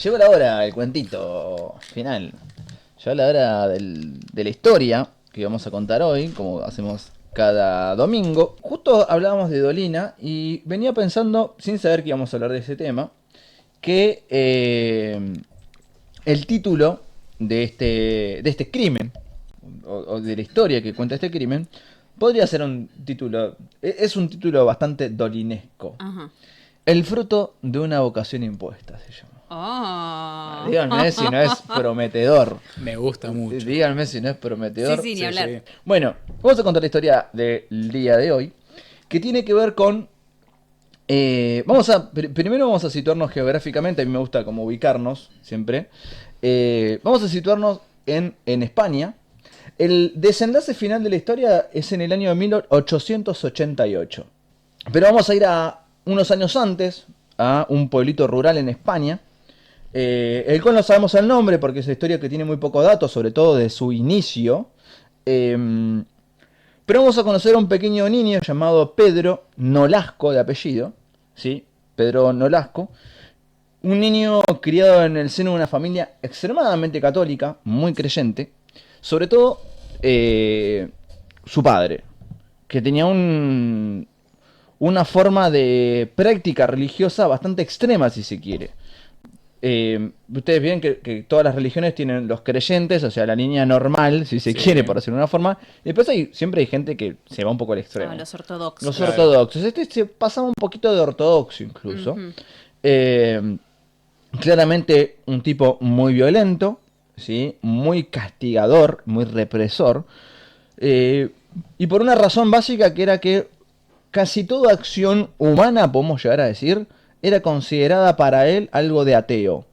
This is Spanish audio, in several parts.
Llegó la hora, el cuentito final. Llegó la hora de la historia que vamos a contar hoy, como hacemos cada domingo. Justo hablábamos de Dolina y venía pensando, sin saber que íbamos a hablar de ese tema, que el título de este crimen, o de la historia que cuenta este crimen, podría ser un título, es un título bastante dolinesco. Ajá. El fruto de una vocación impuesta se llama. Oh. Díganme si no es prometedor. Me gusta mucho. Díganme si no es prometedor. Sí, ni hablar. sí. Bueno, vamos a contar la historia del día de hoy, que tiene que ver con... primero vamos a situarnos geográficamente, a mí me gusta como ubicarnos siempre. Vamos a situarnos en España. El desenlace final de la historia es en el año de 1888. Pero vamos a ir a unos años antes, a un pueblito rural en España, el cual no sabemos el nombre porque es una historia que tiene muy pocos datos, sobre todo de su inicio. Pero vamos a conocer a un pequeño niño llamado Pedro Nolasco de apellido, ¿sí? Pedro Nolasco. Un niño criado en el seno de una familia extremadamente católica, muy creyente. Sobre todo su padre, que tenía una forma de práctica religiosa bastante extrema, si se quiere. Ustedes ven que todas las religiones tienen los creyentes, o sea, la línea normal, si se quiere, por decirlo de una forma. Y después siempre hay gente que se va un poco al extremo. Los ortodoxos. Los ortodoxos. Este se pasaba un poquito de ortodoxo incluso. Claramente un tipo muy violento, ¿sí? Muy castigador, muy represor. Y por una razón básica que era que casi toda acción humana, podemos llegar a decir, era considerada para él algo de ateo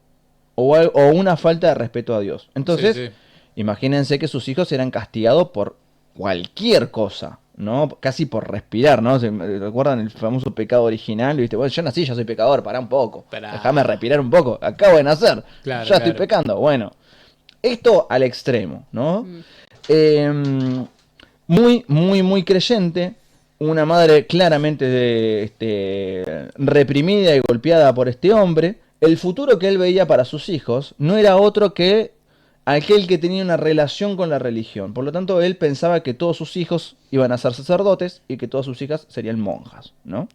o una falta de respeto a Dios. Entonces, imagínense que sus hijos eran castigados por cualquier cosa, ¿no? Casi por respirar, ¿no? ¿Recuerdan el famoso pecado original? ¿Viste? Bueno, yo nací, ya soy pecador, pará un poco. Déjame respirar un poco. Acabo de nacer. Ya estoy pecando. Bueno, esto al extremo, ¿no? Muy, muy, muy creyente. Una madre claramente reprimida y golpeada por este hombre. El futuro que él veía para sus hijos no era otro que aquel que tenía una relación con la religión. Por lo tanto, él pensaba que todos sus hijos iban a ser sacerdotes y que todas sus hijas serían monjas, ¿no?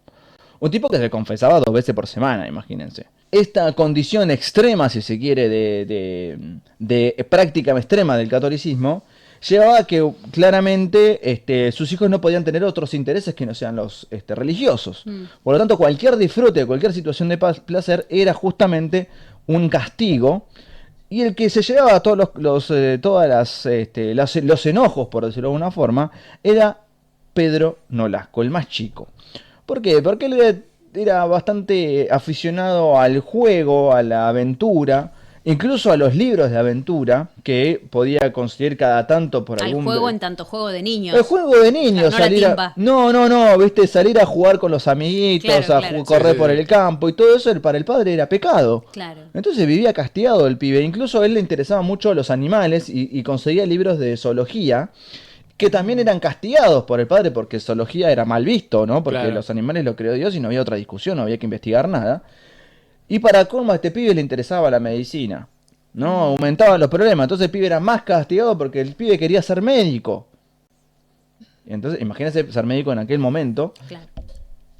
Un tipo que se confesaba 2 veces por semana, imagínense. Esta condición extrema, si se quiere, de práctica extrema del catolicismo, llevaba a que claramente sus hijos no podían tener otros intereses que no sean los religiosos. Por lo tanto, cualquier disfrute, cualquier situación de placer era justamente un castigo. Y el que se llevaba todos los enojos, por decirlo de alguna forma, era Pedro Nolasco, el más chico. ¿Por qué? Porque él era bastante aficionado al juego, a la aventura, incluso a los libros de aventura que podía conseguir cada tanto por algún... Al juego en tanto juego de niños. El juego de niños, no salir viste, salir a jugar con los amiguitos, correr por el campo y todo eso para el padre era pecado. Claro. Entonces vivía castigado el pibe. Incluso a él le interesaban mucho los animales y conseguía libros de zoología que también eran castigados por el padre porque zoología era mal visto, ¿no? Porque los animales lo creó Dios y no había otra discusión, no había que investigar nada. Y para colmo a este pibe le interesaba la medicina, ¿no? Aumentaban los problemas. Entonces el pibe era más castigado porque el pibe quería ser médico. Entonces, imagínense ser médico en aquel momento. Claro.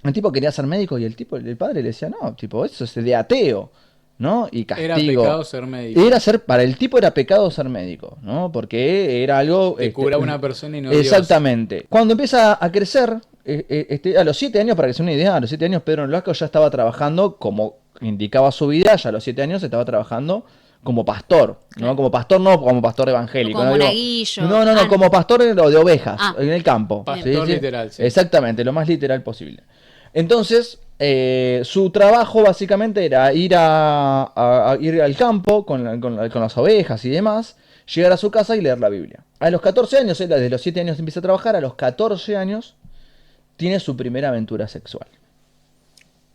El tipo quería ser médico y el padre le decía, no, tipo, eso es de ateo, ¿no? Y castigo. Era pecado ser médico. Para el tipo era pecado ser médico, ¿no? Porque era algo... Que cura a una persona y no exactamente. Dios. Cuando empieza a crecer, a los 7 años, para que se una idea, a los 7 años Pedro Nolasco ya estaba trabajando como indicaba su vida, ya a los 7 años estaba trabajando como pastor, ¿no? Como pastor, no como pastor evangélico. Como monaguillo. No, como pastor de ovejas, en el campo. Pastor literal, sí. Exactamente, lo más literal posible. Entonces, su trabajo básicamente era ir al campo con las ovejas y demás, llegar a su casa y leer la Biblia. A los 14 años, él desde los 7 años empieza a trabajar, a los 14 años tiene su primera aventura sexual.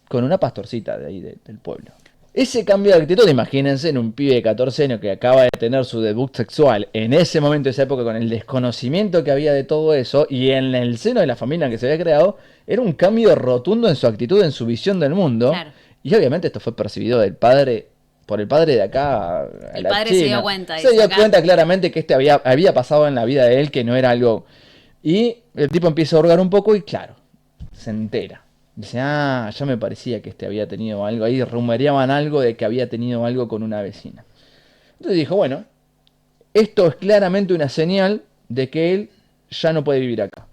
Con una pastorcita de ahí del pueblo. Ese cambio de actitud, imagínense en un pibe de 14 años que acaba de tener su debut sexual en ese momento, esa época, con el desconocimiento que había de todo eso y en el seno de la familia en que se había creado, era un cambio rotundo en su actitud, en su visión del mundo. Claro. Y obviamente esto fue percibido del padre por el padre de acá a El la padre China. se dio cuenta. Se dice dio acá. cuenta claramente que había pasado en la vida de él, que no era algo... Y el tipo empieza a hurgar un poco y claro, se entera. Dice, ya me parecía que había tenido algo ahí, rumoreaban algo de que había tenido algo con una vecina. Entonces dijo, bueno, esto es claramente una señal de que él ya no puede vivir acá.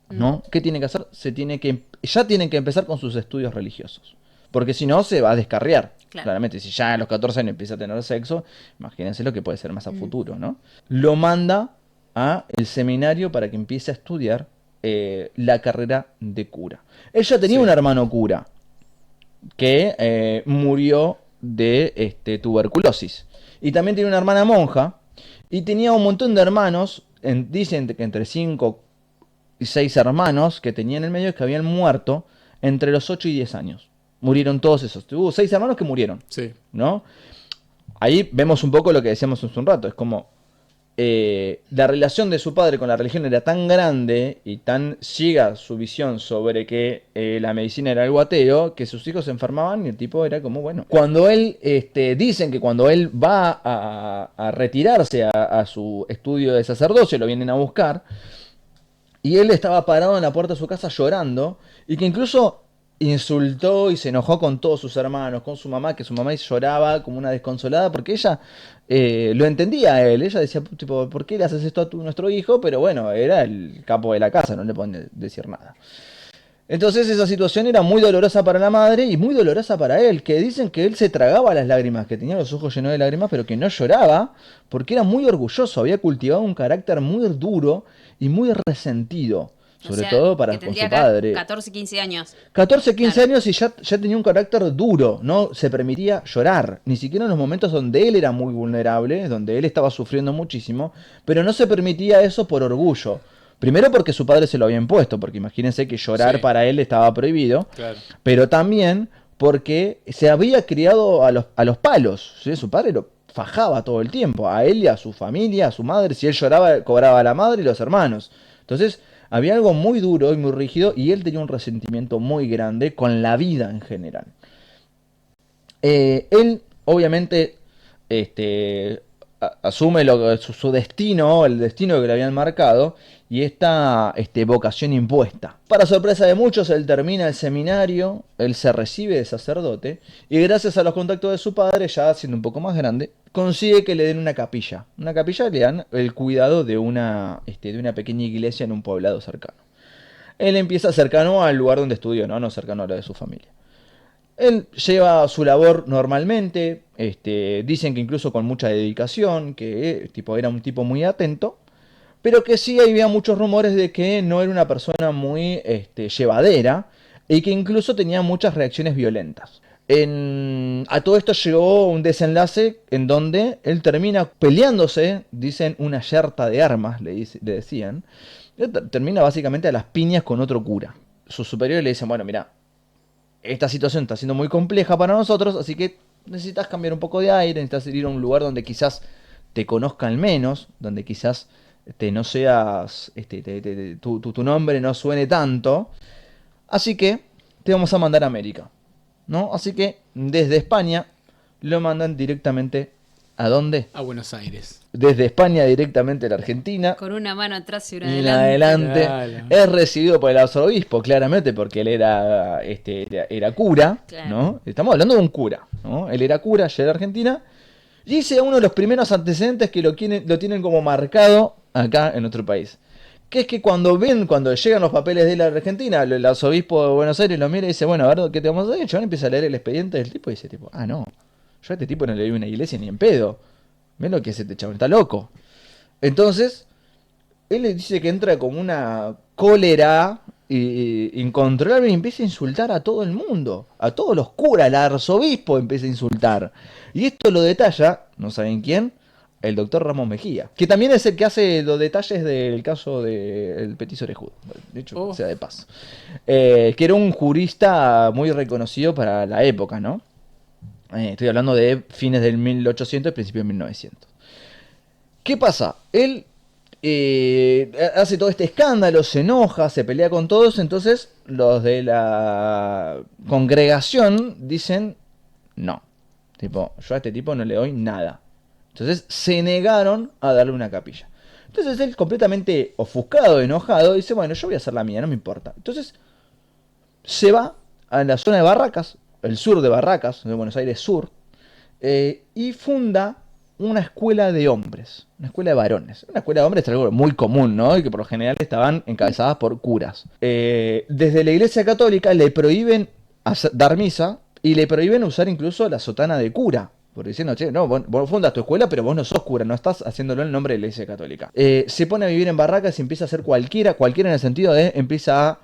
¿No? ¿Qué tiene que hacer? Ya tienen que empezar con sus estudios religiosos. Porque si no, se va a descarriar. Claro. Claramente, si ya a los 14 años empieza a tener sexo, imagínense lo que puede ser más a futuro, ¿no? Lo manda a el seminario para que empiece a estudiar la carrera de cura. Él ya tenía un hermano cura que murió de tuberculosis. Y también tenía una hermana monja. Y tenía un montón de hermanos, dicen que entre 5 y 6 hermanos que tenía en el medio que habían muerto entre los 8 y 10 años. Murieron todos esos. Hubo 6 hermanos que murieron. Sí. ¿No? Ahí vemos un poco lo que decíamos hace un rato. Es como la relación de su padre con la religión era tan grande y tan ciega su visión sobre que la medicina era algo ateo, que sus hijos se enfermaban y el tipo era como, bueno. Cuando él, dicen que cuando él va a retirarse a su estudio de sacerdocio, lo vienen a buscar, y él estaba parado en la puerta de su casa llorando, y que incluso insultó y se enojó con todos sus hermanos, con su mamá, que su mamá lloraba como una desconsolada, porque ella lo entendía a él. Ella decía, tipo, ¿por qué le haces esto a nuestro hijo? Pero bueno, era el capo de la casa, no le pueden decir nada. Entonces esa situación era muy dolorosa para la madre y muy dolorosa para él, que dicen que él se tragaba las lágrimas, que tenía los ojos llenos de lágrimas, pero que no lloraba, porque era muy orgulloso, había cultivado un carácter muy duro y muy resentido. Sobre todo para con su padre. 14, 15 años. 14, 15 años y ya tenía un carácter duro, no se permitía llorar, ni siquiera en los momentos donde él era muy vulnerable, donde él estaba sufriendo muchísimo, pero no se permitía eso por orgullo. Primero porque su padre se lo había impuesto, porque imagínense que llorar para él estaba prohibido, claro. Pero también porque se había criado a los palos, ¿sí? Su padre lo fajaba todo el tiempo, a él y a su familia, a su madre. Si él lloraba, cobraba a la madre y los hermanos. Entonces había algo muy duro y muy rígido, y él tenía un resentimiento muy grande con la vida en general. Él, obviamente, asume su destino, el destino que le habían marcado, y esta vocación impuesta. Para sorpresa de muchos, él termina el seminario, él se recibe de sacerdote, y gracias a los contactos de su padre, ya siendo un poco más grande, consigue que le den una capilla. Una capilla le dan el cuidado de una pequeña iglesia en un poblado cercano. Él empieza cercano al lugar donde estudió, no cercano a lo de su familia. Él lleva su labor normalmente, dicen que incluso con mucha dedicación, que era un tipo muy atento, pero que sí había muchos rumores de que no era una persona muy llevadera y que incluso tenía muchas reacciones violentas. A todo esto llegó un desenlace en donde él termina peleándose, dicen una yerta de armas, le decían, termina básicamente a las piñas con otro cura. Sus superiores le dicen, bueno, mira, esta situación está siendo muy compleja para nosotros, así que necesitas cambiar un poco de aire, necesitas ir a un lugar donde quizás te conozcan menos, donde quizás no seas, tu nombre no suene tanto, así que te vamos a mandar a América, ¿no? Así que desde España lo mandan directamente, ¿a dónde? A Buenos Aires. Desde España directamente a la Argentina. Con una mano atrás y una y adelante. Claro. Es recibido por el arzobispo, claramente, porque él era cura, claro. ¿No? Estamos hablando de un cura, ¿no? Él era cura, llega a Argentina, y ese es uno de los primeros antecedentes que lo tienen como marcado acá en nuestro país. Que es que cuando llegan los papeles de la Argentina, el arzobispo de Buenos Aires lo mira y dice, bueno, a ver, ¿qué te vamos a hacer? Yo empieza a leer el expediente del tipo y dice, no, yo a este tipo no le doy una iglesia ni en pedo. Ven lo que es este chabón, está loco. Entonces, él le dice que entra como una cólera incontrolable y empieza a insultar a todo el mundo, a todos los curas, el arzobispo empieza a insultar. Y esto lo detalla, no saben quién, el doctor Ramos Mejía, que también es el que hace los detalles del caso del Petit Orejudo, de hecho, sea de paso. Que era un jurista muy reconocido para la época, ¿no? Estoy hablando de fines del 1800 y principios del 1900. ¿Qué pasa? Él hace todo este escándalo, se enoja, se pelea con todos, entonces los de la congregación dicen, no, Tipo, yo a este tipo no le doy nada. Entonces se negaron a darle una capilla. Entonces él, completamente ofuscado, enojado, dice, bueno, yo voy a hacer la mía, no me importa. Entonces se va a la zona de Barracas, el sur de Barracas, de Buenos Aires Sur, y funda una escuela de hombres, una escuela de varones. Una escuela de hombres es algo muy común, ¿no? Y que por lo general estaban encabezadas por curas. Desde la Iglesia Católica le prohíben dar misa y le prohíben usar incluso la sotana de cura. Porque diciendo, che, no, vos fundas tu escuela, pero vos no sos cura, no estás haciéndolo en nombre de la Iglesia Católica. Se pone a vivir en Barracas y empieza a hacer cualquiera en el sentido de empieza a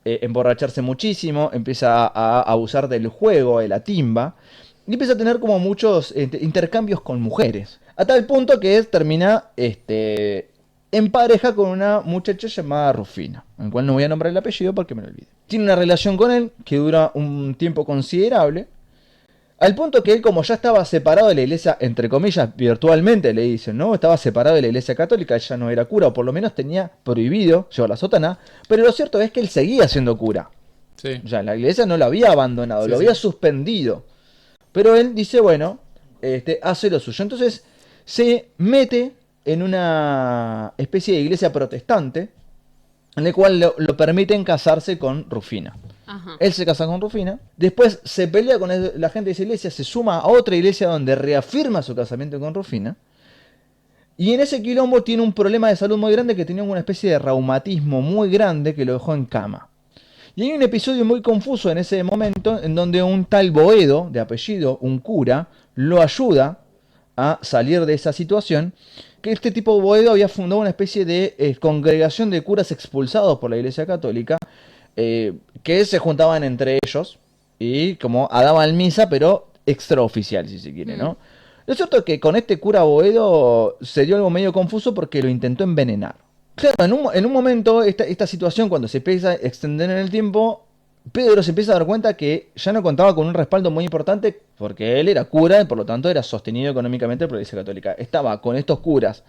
emborracharse muchísimo, empieza a abusar del juego, de la timba, y empieza a tener como muchos intercambios con mujeres. A tal punto que termina en pareja con una muchacha llamada Rufina, en cual no voy a nombrar el apellido porque me lo olvidé. Tiene una relación con él que dura un tiempo considerable, al punto que él, como ya estaba separado de la iglesia, entre comillas, virtualmente le dicen, ¿no? Estaba separado de la iglesia católica, él ya no era cura, o por lo menos tenía prohibido llevar la sotana, pero lo cierto es que él seguía siendo cura. Sí. O sea, la iglesia no lo había abandonado, lo había suspendido. Pero él dice, bueno, hace lo suyo. Entonces se mete en una especie de iglesia protestante, en la cual lo permiten casarse con Rufina. Ajá. Él se casa con Rufina, después se pelea con la gente de esa iglesia, se suma a otra iglesia donde reafirma su casamiento con Rufina, y en ese quilombo tiene un problema de salud muy grande, que tenía una especie de reumatismo muy grande que lo dejó en cama. Y hay un episodio muy confuso en ese momento en donde un tal Boedo, de apellido, un cura, lo ayuda a salir de esa situación, que este tipo Boedo había fundado una especie de congregación de curas expulsados por la Iglesia Católica, que se juntaban entre ellos y como daban misa, pero extraoficial, si se quiere, ¿no? Lo cierto es que con este cura Boedo se dio algo medio confuso porque lo intentó envenenar. Claro, en un momento, esta situación, cuando se empieza a extender en el tiempo, Pedro se empieza a dar cuenta que ya no contaba con un respaldo muy importante, porque él era cura y por lo tanto era sostenido económicamente por la Iglesia Católica. Estaba con estos curas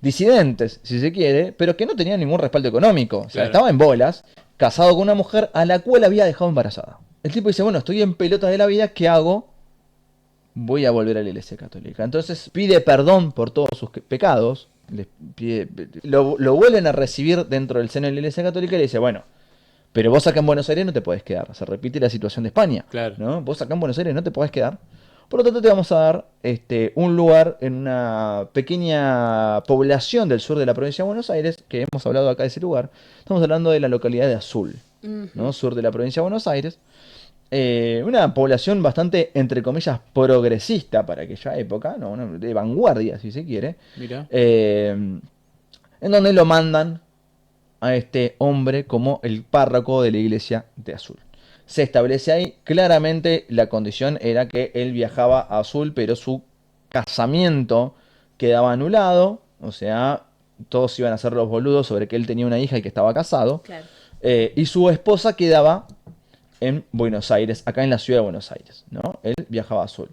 disidentes, si se quiere, pero que no tenían ningún respaldo económico. O sea, Claro. estaba en bolas, casado con una mujer a la cual había dejado embarazada. El tipo dice, bueno, estoy en pelota de la vida, ¿qué hago? Voy a volver a la Iglesia Católica. Entonces pide perdón por todos sus pecados, lo vuelven a recibir dentro del seno de la Iglesia Católica y le dice, bueno, pero vos acá en Buenos Aires no te podés quedar. Se repite la situación de España. Claro. ¿No? Vos acá en Buenos Aires no te podés quedar. Por lo tanto, te vamos a dar un lugar en una pequeña población del sur de la provincia de Buenos Aires, que hemos hablado acá de ese lugar. Estamos hablando de la localidad de Azul, ¿no? Sur de la provincia de Buenos Aires. Una población bastante, entre comillas, progresista para aquella época, ¿no? De vanguardia, si se quiere. Mira. En donde lo mandan a este hombre como el párroco de la iglesia de Azul. Se establece ahí, claramente la condición era que él viajaba a Azul, pero su casamiento quedaba anulado, o sea, todos iban a ser los boludos sobre que él tenía una hija y que estaba casado, Claro. y su esposa quedaba en Buenos Aires, acá en la ciudad de Buenos Aires, ¿no? Él viajaba a Azul.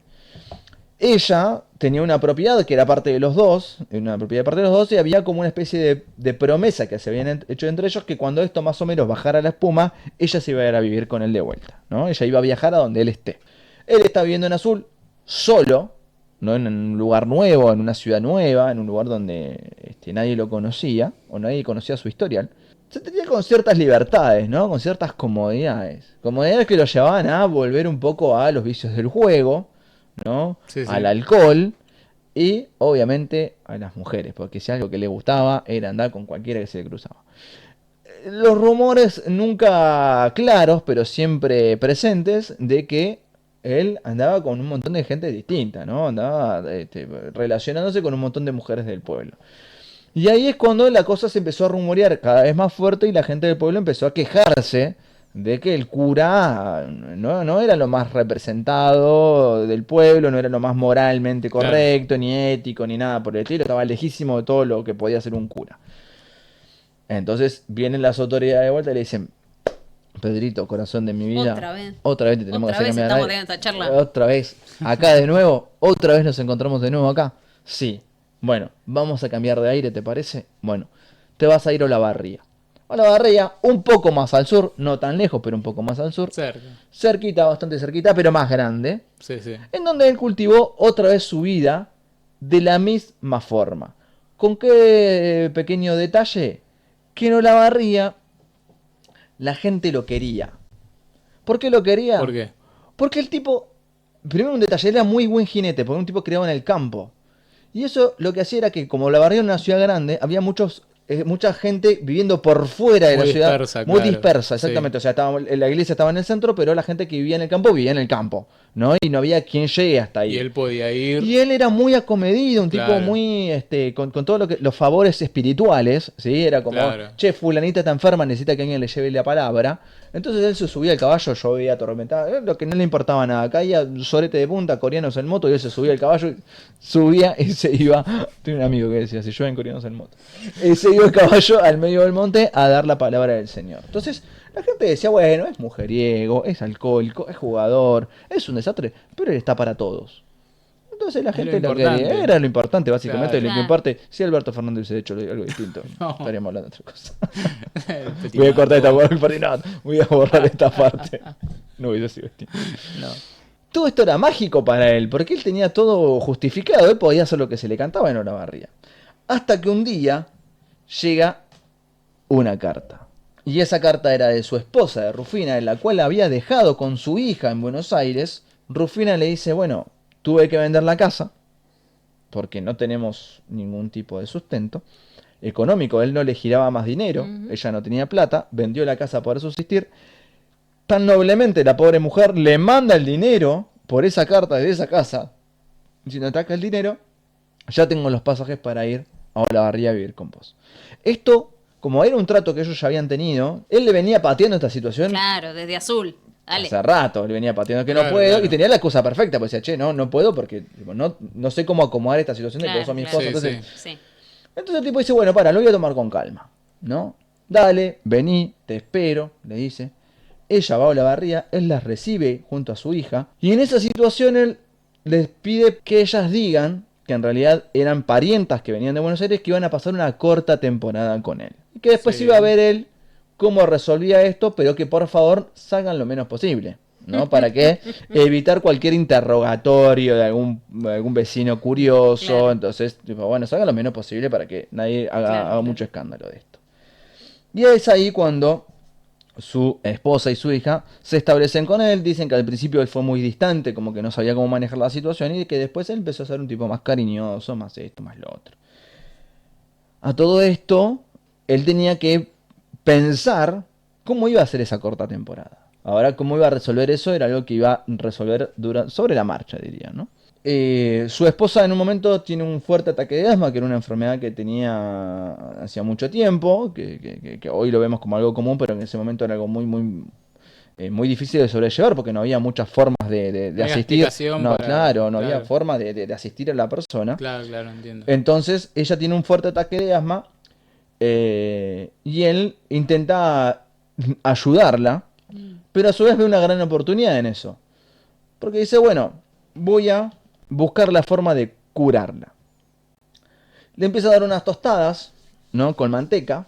Ella tenía una propiedad que era parte de los dos, una propiedad de parte de los dos, y había como una especie de promesa que se habían hecho entre ellos, que cuando esto más o menos bajara la espuma, ella se iba a ir a vivir con él de vuelta, ¿no? Ella iba a viajar a donde él esté. Él está viviendo en Azul, solo, ¿no? En un lugar nuevo, en una ciudad nueva, en un lugar donde nadie lo conocía, o nadie conocía su historial. Se tenía con ciertas libertades, ¿no? Con ciertas comodidades. Comodidades que lo llevaban a volver un poco a los vicios del juego, ¿no? Sí, sí. Al alcohol y obviamente a las mujeres, porque si algo que le gustaba era andar con cualquiera que se le cruzaba. Los rumores nunca claros, pero siempre presentes, de que él andaba con un montón de gente distinta, ¿no? Andaba relacionándose con un montón de mujeres del pueblo. Y ahí es cuando la cosa se empezó a rumorear cada vez más fuerte y la gente del pueblo empezó a quejarse de que el cura no era lo más representado del pueblo, no era lo más moralmente correcto, ni ético, ni nada por el estilo, estaba lejísimo de todo lo que podía ser un cura. Entonces vienen las autoridades de vuelta y le dicen, Pedrito, corazón de mi vida, otra vez te tenemos que hacer cambiar estamos teniendo esta charla. otra vez, acá de nuevo, otra vez nos encontramos de nuevo acá. Sí, bueno, vamos a cambiar de aire, ¿te parece? Bueno, te vas a ir a Olavarría. Olavarría, un poco más al sur, no tan lejos, pero un poco más al sur. Cerca. Cerquita, bastante cerquita, pero más grande. Sí, sí. En donde él cultivó otra vez su vida de la misma forma. ¿Con qué pequeño detalle? Que en Olavarría la gente lo quería. ¿Por qué lo quería? ¿Por qué? Porque el tipo, primero un detalle, era muy buen jinete, porque era un tipo criado en el campo. Y eso lo que hacía era que, como Olavarría era una ciudad grande, había mucha gente viviendo por fuera de Muy la ciudad. dispersa, Muy claro. dispersa, exactamente. Sí. O sea, la iglesia estaba en el centro, pero la gente que vivía en el campo vivía en el campo, ¿no? Y no había quien llegue hasta ahí. Y él podía ir. Y él era muy acomedido, un tipo Claro. muy, con todo los favores espirituales, ¿sí? Era como, Claro. che, fulanita está enferma, necesita que alguien le lleve la palabra. Entonces él se subía al caballo, llovía atormentado, lo que no le importaba nada. Caía sorete de punta, coreanos en moto, y él se subía al caballo, subía y se iba. Tengo un amigo que decía, si llueven coreanos en moto. Y se iba el caballo al medio del monte a dar la palabra del Señor. Entonces la gente decía, bueno, es mujeriego, es alcohólico, es jugador, es un desastre, pero él está para todos. Entonces la gente lo quería, era lo importante básicamente, Claro. lo que imparte. Si Alberto Fernández hubiese hecho algo distinto, No. estaríamos hablando de otra cosa. El petit Voy a cortar esta Marco. parte, no, voy a borrar esta parte. No hubiese sido distinto. No. Todo esto era mágico para él, porque él tenía todo justificado, él podía hacer lo que se le cantaba en Olavarría. Hasta que un día llega una carta. Y esa carta era de su esposa, de Rufina, en la cual la había dejado con su hija en Buenos Aires. Rufina le dice, bueno, tuve que vender la casa, porque no tenemos ningún tipo de sustento económico, él no le giraba más dinero, ella no tenía plata, vendió la casa para subsistir. Tan noblemente la pobre mujer le manda el dinero por esa carta de esa casa, diciendo, ataca el dinero, ya tengo los pasajes para ir a Olavarría a vivir con vos. Esto, como era un trato que ellos ya habían tenido, él le venía pateando esta situación Claro, desde azul. Dale. hace rato, le venía pateando que no Claro, puedo, claro. y tenía la excusa perfecta, pues decía, che, no puedo porque tipo, no sé cómo acomodar esta situación de que vos sos mi Claro, esposa. claro. Entonces, Sí. entonces el tipo dice, bueno, lo voy a tomar con calma, ¿no? Dale, vení, te espero, le dice. Ella va a Olavarría, él las recibe junto a su hija, y en esa situación él les pide que ellas digan que en realidad eran parientas que venían de Buenos Aires, que iban a pasar una corta temporada con él. Y que después Sí. iba a ver él cómo resolvía esto, pero que por favor salgan lo menos posible, ¿no? Para que evitar cualquier interrogatorio de algún vecino curioso. Claro. Entonces, tipo, bueno, salgan lo menos posible para que nadie haga Claro. mucho escándalo de esto. Y es ahí cuando su esposa y su hija se establecen con él, dicen que al principio él fue muy distante, como que no sabía cómo manejar la situación, y que después él empezó a ser un tipo más cariñoso, más esto, más lo otro. A todo esto, él tenía que pensar cómo iba a ser esa corta temporada. Ahora, cómo iba a resolver eso era algo que iba a resolver sobre la marcha, diría, ¿no? Su esposa en un momento tiene un fuerte ataque de asma, que era una enfermedad que tenía hacía mucho tiempo, que hoy lo vemos como algo común, pero en ese momento era algo muy difícil de sobrellevar, porque no había muchas formas de No había asistir. explicación No, para- claro, no había claro. forma de asistir a la persona. Claro, claro, entiendo. Entonces ella tiene un fuerte ataque de asma, y él intenta ayudarla, pero a su vez ve una gran oportunidad en eso. Porque dice, bueno, voy a buscar la forma de curarla. Le empieza a dar unas tostadas, ¿no? Con manteca,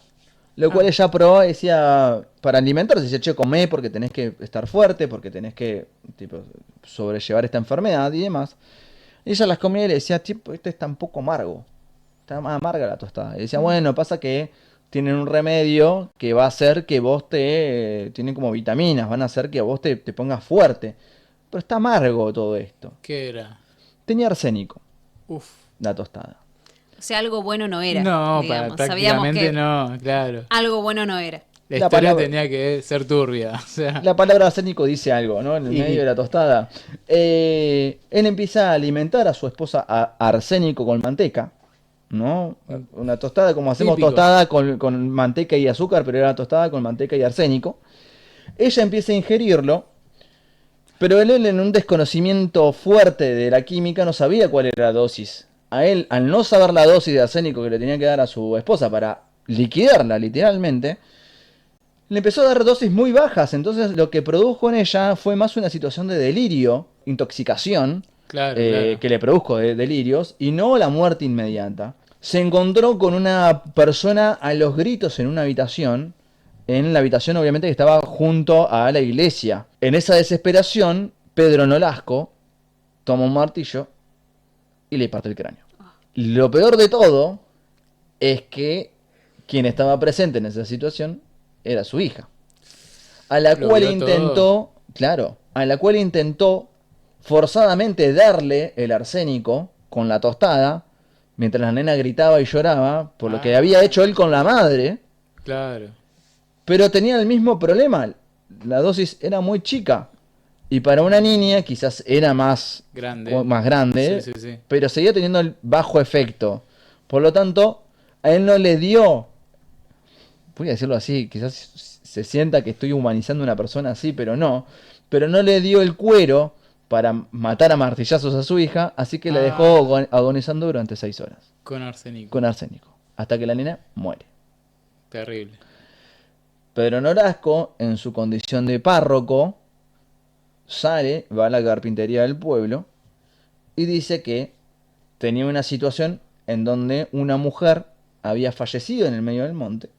lo cual ella probaba y decía, para alimentarse, dice, che, comé porque tenés que estar fuerte, porque tenés que tipo, sobrellevar esta enfermedad y demás. Y ella las comía y le decía, tipo, este está un poco amargo. Está más amarga la tostada. Y decía, bueno, pasa que tienen un remedio que va a hacer que vos tienen como vitaminas, van a hacer que vos te pongas fuerte. Pero está amargo todo esto. ¿Qué era? Tenía arsénico, Uf. la tostada. O sea, algo bueno no era. No, digamos. prácticamente Sabíamos que no, claro. algo bueno no era. La La historia palabra- tenía que ser turbia. O sea, La palabra arsénico dice algo, ¿no? En el Y- medio de la tostada. Él empieza a alimentar a su esposa a arsénico con manteca, ¿no? Una tostada como hacemos Típico. tostada con manteca y azúcar, pero era tostada con manteca y arsénico. Ella empieza a ingerirlo, pero él en un desconocimiento fuerte de la química no sabía cuál era la dosis. A él, al no saber la dosis de arsénico que le tenía que dar a su esposa para liquidarla literalmente, le empezó a dar dosis muy bajas. Entonces lo que produjo en ella fue más una situación de delirio, intoxicación, claro, claro. que le produjo delirios, y no la muerte inmediata. Se encontró con una persona a los gritos en una habitación, en la habitación obviamente que estaba junto a la iglesia. En esa desesperación, Pedro Nolasco toma un martillo y le parte el cráneo. Lo peor de todo es que quien estaba presente en esa situación era su hija, a la cual intentó, claro, a la cual intentó forzadamente darle el arsénico con la tostada, mientras la nena gritaba y lloraba por lo que había hecho él con la madre. Claro. Pero tenía el mismo problema, la dosis era muy chica. Y para una niña quizás era más grande, sí, sí, sí. pero seguía teniendo el bajo efecto. Por lo tanto, a él no le dio, voy a decirlo así, quizás se sienta que estoy humanizando a una persona así, pero no le dio el cuero para matar a martillazos a su hija, así que la dejó agonizando durante 6 horas. Con arsénico. Con arsénico, hasta que la nena muere. Terrible. Pedro Nolasco, en su condición de párroco, sale, va a la carpintería del pueblo y dice que tenía una situación en donde una mujer había fallecido en el medio del monte,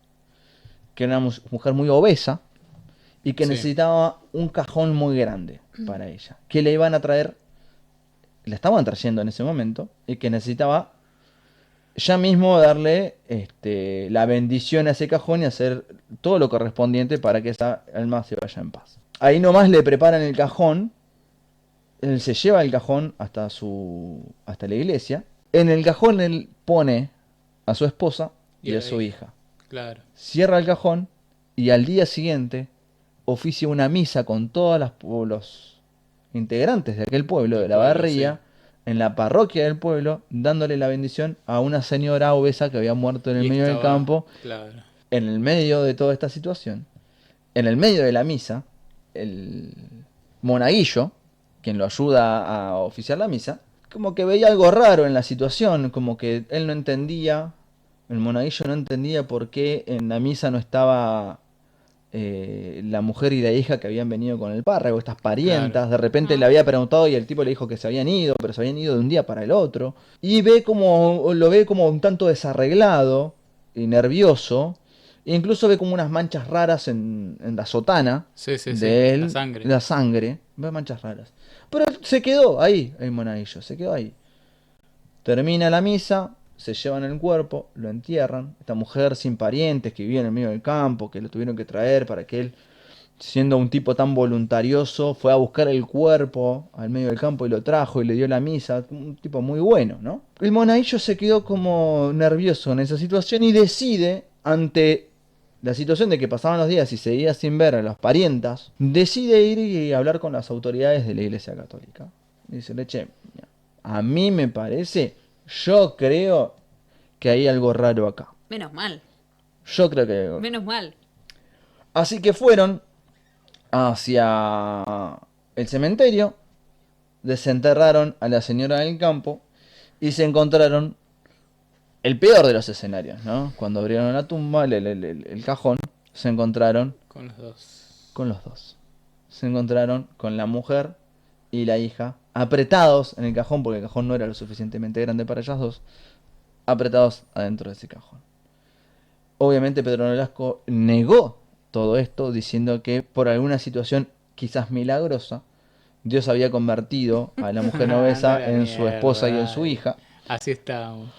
que era una mujer muy obesa y que necesitaba un cajón muy grande para ella, que le iban a traer, la estaban trayendo en ese momento, y que necesitaba ya mismo darle la bendición a ese cajón y hacer todo lo correspondiente para que esa alma se vaya en paz. Ahí nomás le preparan el cajón, él se lleva el cajón hasta la iglesia. En el cajón él pone a su esposa y a su hija. Claro. Cierra el cajón y al día siguiente oficia una misa con todos los integrantes de aquel pueblo, de la barría, en la parroquia del pueblo, dándole la bendición a una señora obesa que había muerto en el medio del campo. Claro. En el medio de toda esta situación, en el medio de la misa, el monaguillo, quien lo ayuda a oficiar la misa, como que veía algo raro en la situación, como que él no entendía, el monaguillo no entendía por qué en la misa no estaba la mujer y la hija que habían venido con el párroco, estas parientas. Claro. De repente le había preguntado y el tipo le dijo que se habían ido, pero se habían ido de un día para el otro. Y lo ve como un tanto desarreglado y nervioso. E incluso ve como unas manchas raras en la sotana de él. La sangre. Ve manchas raras. Pero se quedó ahí, el monaguillo, se quedó ahí. Termina la misa, se llevan el cuerpo, lo entierran. Esta mujer sin parientes que vivía en el medio del campo, que lo tuvieron que traer para que él, siendo un tipo tan voluntarioso, fue a buscar el cuerpo al medio del campo y lo trajo y le dio la misa. Un tipo muy bueno, ¿no? El monaguillo se quedó como nervioso en esa situación y decide, ante la situación de que pasaban los días y seguía sin ver a las parientas, decide ir y hablar con las autoridades de la Iglesia Católica. Dice, che, a mí me parece, yo creo que hay algo raro acá. Menos mal. Yo creo que hay algo. Menos mal. Así que fueron hacia el cementerio, desenterraron a la señora del campo y se encontraron el peor de los escenarios, ¿no? Cuando abrieron la tumba, el cajón, se encontraron con los dos. Con los dos. Se encontraron con la mujer y la hija, apretados en el cajón, porque el cajón no era lo suficientemente grande para ellas dos, apretados adentro de ese cajón. Obviamente Pedro Nolasco negó todo esto, diciendo que por alguna situación quizás milagrosa, Dios había convertido a la mujer obesa en su esposa y en su hija. Así estábamos.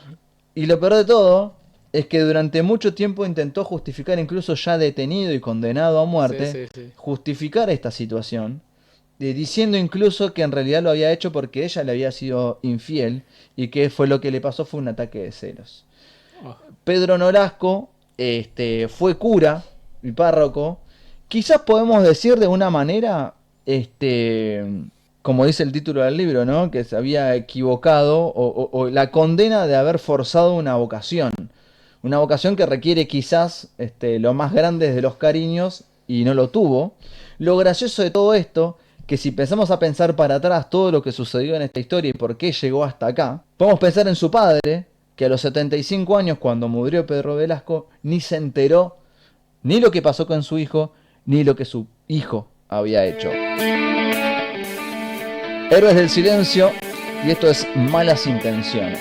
Y lo peor de todo es que durante mucho tiempo intentó justificar, incluso ya detenido y condenado a muerte, justificar esta situación, diciendo incluso que en realidad lo había hecho porque ella le había sido infiel y que fue lo que le pasó fue un ataque de celos. Pedro Nolasco fue cura y párroco. Quizás podemos decir de una manera, como dice el título del libro, ¿no? Que se había equivocado o la condena de haber forzado una vocación. Una vocación que requiere quizás lo más grande de los cariños y no lo tuvo. Lo gracioso de todo esto, que si empezamos a pensar para atrás todo lo que sucedió en esta historia y por qué llegó hasta acá, podemos pensar en su padre, que a los 75 años, cuando murió Pedro Velasco, ni se enteró ni lo que pasó con su hijo, ni lo que su hijo había hecho. Héroes del Silencio, y esto es Malas Intenciones.